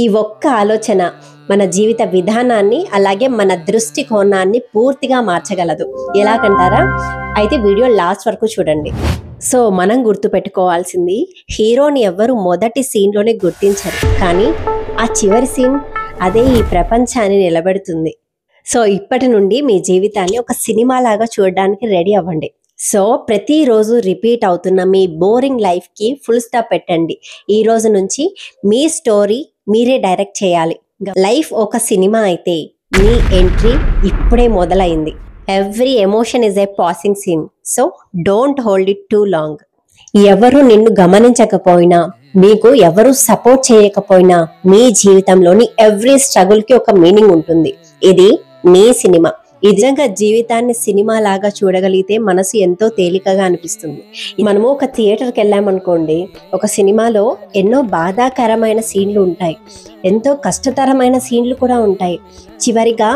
ఈ ఒక్క ఆలోచన మన జీవిత విధానాన్ని అలాగే మన దృష్టికోణాన్ని పూర్తిగా మార్చగలదు. ఎలాగంటారా? అయితే వీడియో లాస్ట్ వరకు చూడండి. సో మనం గుర్తుపెట్టుకోవాల్సింది, హీరోని ఎవ్వరు మొదటి సీన్లోనే గుర్తించరు, కానీ ఆ చివరి సీన్ అదే ఈ ప్రపంచాన్ని నిలబెడుతుంది. సో ఇప్పటి నుండి మీ జీవితాన్ని ఒక సినిమా లాగా చూడడానికి రెడీ అవ్వండి. సో ప్రతిరోజు రిపీట్ అవుతున్న మీ బోరింగ్ లైఫ్కి ఫుల్ స్టాప్ పెట్టండి. ఈ రోజు నుంచి మీ స్టోరీ మీరే డైరెక్ట్ చేయాలి. లైఫ్ ఒక సినిమా అయితే మీ ఎంట్రీ ఇప్పుడే మొదలైంది. Every emotion is a passing scene, so don't hold it too long. ఎవరు నిన్ను గమనించకపోయినా, మీకు ఎవరు సపోర్ట్ చేయకపోయినా, మీ జీవితంలోని ఎవ్రీ స్ట్రగుల్కి ఒక మీనింగ్ ఉంటుంది. ఇది మీ సినిమా. నిజంగా జీవితాన్ని సినిమా లాగా చూడగలిగితే మనసు ఎంతో తేలికగా అనిపిస్తుంది. మనము ఒక థియేటర్కి వెళ్ళామనుకోండి, ఒక సినిమాలో ఎన్నో బాధాకరమైన సీన్లు ఉంటాయి, ఎంతో కష్టతరమైన సీన్లు కూడా ఉంటాయి. చివరిగా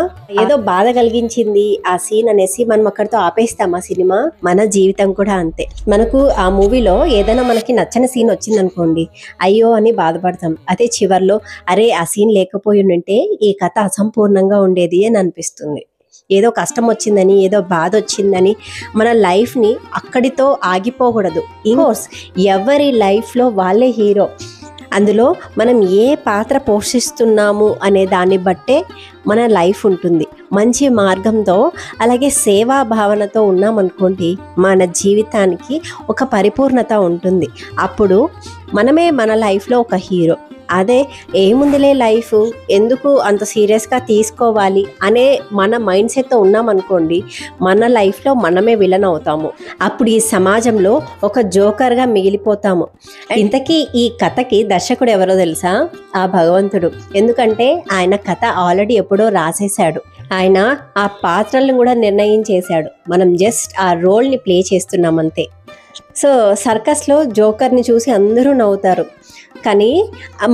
ఏదో బాధ కలిగించింది ఆ సీన్ అనేసి మనం అక్కడితో ఆపేస్తాం ఆ సినిమా. మన జీవితం కూడా అంతే. మనకు ఆ మూవీలో ఏదైనా మనకి నచ్చని సీన్ వచ్చిందనుకోండి, అయ్యో అని బాధపడతాం. అదే చివర్లో అరే ఆ సీన్ లేకపోయి ఉంటే ఈ కథ అసంపూర్ణంగా ఉండేది అని అనిపిస్తుంది. ఏదో కష్టం వచ్చిందని, ఏదో బాధ వచ్చిందని మన లైఫ్ని అక్కడితో ఆగిపోకూడదు. ఇన్కోర్స్ ఎవరి లైఫ్లో వాళ్ళే హీరో. అందులో మనం ఏ పాత్ర పోషిస్తున్నాము అనే దాన్ని బట్టే మన లైఫ్ ఉంటుంది. మంచి మార్గంతో అలాగే సేవా భావనతో ఉన్నామనుకోండి, మన జీవితానికి ఒక పరిపూర్ణత ఉంటుంది. అప్పుడు మనమే మన లైఫ్లో ఒక హీరో. అదే ఏముందిలే లైఫ్, ఎందుకు అంత సీరియస్గా తీసుకోవాలి అనే మన మైండ్ సెట్తో ఉన్నామనుకోండి, మన లైఫ్లో మనమే విలన్ అవుతాము. అప్పుడు ఈ సమాజంలో ఒక జోకర్గా మిగిలిపోతాము. ఇంతకీ ఈ కథకి దర్శకుడు ఎవరో తెలుసా? ఆ భగవంతుడు. ఎందుకంటే ఆయన కథ ఆల్రెడీ ఎప్పుడో రాసేశాడు. ఆయన ఆ పాత్రలను కూడా నిర్ణయించేశాడు. మనం జస్ట్ ఆ రోల్ని ప్లే చేస్తున్నాం అంతే. సో సర్కస్లో జోకర్ని చూసి అందరూ నవ్వుతారు, కానీ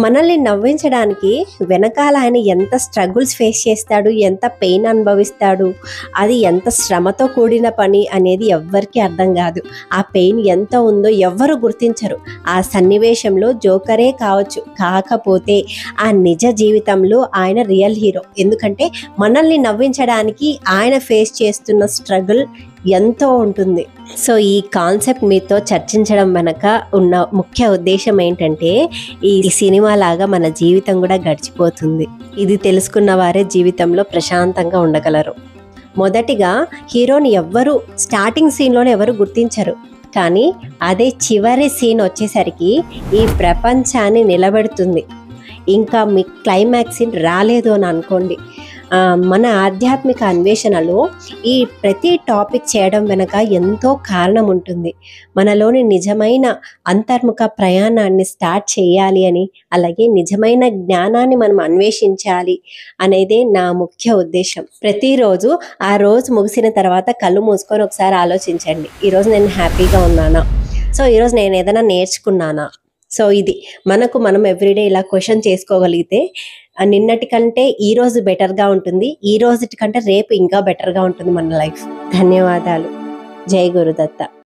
మనల్ని నవ్వించడానికి వెనకాల ఆయన ఎంత స్ట్రగుల్స్ ఫేస్ చేస్తాడు, ఎంత పెయిన్ అనుభవిస్తాడు, అది ఎంత శ్రమతో కూడిన పని అనేది ఎవ్వరికీ అర్థం కాదు. ఆ పెయిన్ ఎంత ఉందో ఎవ్వరు గుర్తించరు. ఆ సన్నివేశంలో జోకరే కావచ్చు, కాకపోతే ఆ నిజ జీవితంలో ఆయన రియల్ హీరో. ఎందుకంటే మనల్ని నవ్వించడానికి ఆయన ఫేస్ చేస్తున్న స్ట్రగుల్ ఎంతో ఉంటుంది. సో ఈ కాన్సెప్ట్ మీతో చర్చించడం వెనక ఉన్న ముఖ్య ఉద్దేశం ఏంటంటే, ఈ సినిమా లాగా మన జీవితం కూడా గడిచిపోతుంది. ఇది తెలుసుకున్న వారే జీవితంలో ప్రశాంతంగా ఉండగలరు. మొదటిగా హీరోని ఎవ్వరు స్టార్టింగ్ సీన్లోనే ఎవరు గుర్తించరు, కానీ అదే చివరి సీన్ వచ్చేసరికి ఈ ప్రపంచాన్ని నిలబెడుతుంది. ఇంకా మీ క్లైమాక్స్ సీన్ రాలేదు అని అనుకోండి. మన ఆధ్యాత్మిక అన్వేషణలో ఈ ప్రతి టాపిక్ చేయడం వెనక ఎంతో కారణం ఉంటుంది. మనలోని నిజమైన అంతర్ముఖ ప్రయాణాన్ని స్టార్ట్ చేయాలి అని, అలాగే నిజమైన జ్ఞానాన్ని మనం అన్వేషించాలి అనేదే నా ముఖ్య ఉద్దేశం. ప్రతిరోజు ఆ రోజు ముగిసిన తర్వాత కళ్ళు మూసుకొని ఒకసారి ఆలోచించండి, ఈరోజు నేను హ్యాపీగా ఉన్నానా, సో ఈరోజు నేను ఏదైనా నేర్చుకున్నానా. సో ఇది మనం ఎవ్రీడే ఇలా క్వశ్చన్ చేసుకోగలిగితే నిన్నటి కంటే ఈ రోజు బెటర్గా ఉంటుంది, ఈ రోజుటి కంటే రేపు ఇంకా బెటర్గా ఉంటుంది మన లైఫ్. ధన్యవాదాలు. జై గురుదత్త.